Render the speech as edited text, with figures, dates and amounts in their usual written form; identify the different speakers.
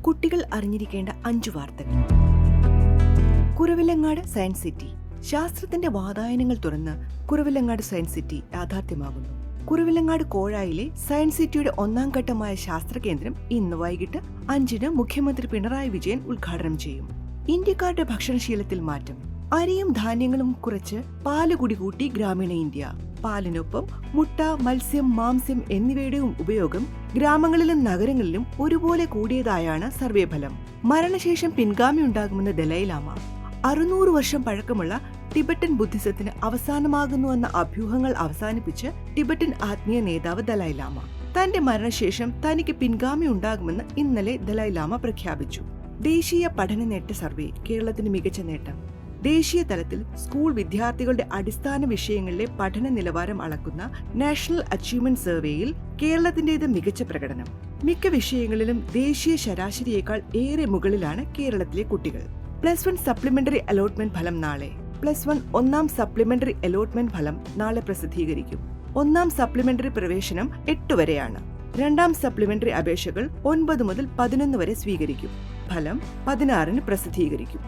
Speaker 1: കുട്ടികൾ അറിഞ്ഞിരിക്കേണ്ട 5 വാർത്തകൾ. Kuravilangad science city. ശാസ്ത്രത്തിന്റെ വാതായനങ്ങൾ തുറന്ന് കുറവിലങ്ങാട് സയൻസ് സിറ്റി യാഥാർത്ഥ്യമാകുന്നു. കുറവിലങ്ങാട് കോഴായിലെ സയൻസ് സിറ്റിയുടെ 1ാം ഘട്ടമായ ശാസ്ത്രകേന്ദ്രം ഇന്ന് വൈകിട്ട് 5-ന് മുഖ്യമന്ത്രി പിണറായി വിജയൻ ഉദ്ഘാടനം ചെയ്യും. ഇന്ത്യക്കാരുടെ ഭക്ഷണശീലത്തിൽ മാറ്റം. അരിയും ധാന്യങ്ങളും കുറച്ച് പാല് കൂട്ടി ഗ്രാമീണ ഇന്ത്യ. പാലിനൊപ്പം മുട്ട, മത്സ്യം, മാംസ്യം എന്നിവയുടെ ഉപയോഗം ഗ്രാമങ്ങളിലും നഗരങ്ങളിലും ഒരുപോലെ കൂടിയതായാണ് സർവേ ഫലം. മരണശേഷം പിൻഗാമി ഉണ്ടാകുമെന്ന് ദലൈലാമ. 600 വർഷം പഴക്കമുള്ള ടിബറ്റൻ ബുദ്ധിസത്തിന് അവസാനമാകുന്നുവെന്ന അഭ്യൂഹങ്ങൾ അവസാനിപ്പിച്ച് ടിബറ്റൻ ആത്മീയ നേതാവ് ദലൈലാമ. തന്റെ മരണശേഷം തനിക്ക് പിൻഗാമി ഉണ്ടാകുമെന്ന് ഇന്നലെ ദലൈലാമ പ്രഖ്യാപിച്ചു. ദേശീയ പഠന നേട്ട സർവേ കേരളത്തിന് മികച്ച നേട്ടം. ദേശീയ തലത്തിൽ സ്കൂൾ വിദ്യാർത്ഥികളുടെ അടിസ്ഥാന വിഷയങ്ങളിലെ പഠന നിലവാരം അളക്കുന്ന നാഷണൽ അച്ചീവ്മെന്റ് സർവേയിൽ കേരളത്തിന്റേത് മികച്ച പ്രകടനം. മിക്ക വിഷയങ്ങളിലും ദേശീയ ശരാശരിയേക്കാൾ ഏറെ മുകളിലാണ് കേരളത്തിലെ കുട്ടികൾ. +1 സപ്ലിമെന്ററി അലോട്ട്മെന്റ് ഫലം നാളെ. +1 1ാം സപ്ലിമെന്ററി അലോട്ട്മെന്റ് ഫലം നാളെ പ്രസിദ്ധീകരിക്കും. 1ാം സപ്ലിമെന്ററി പ്രവേശനം 8 വരെയാണ്. 2ാം സപ്ലിമെന്ററി അപേക്ഷകൾ 9 മുതൽ 11 വരെ സ്വീകരിക്കും. ഫലം 16-ന് പ്രസിദ്ധീകരിക്കും.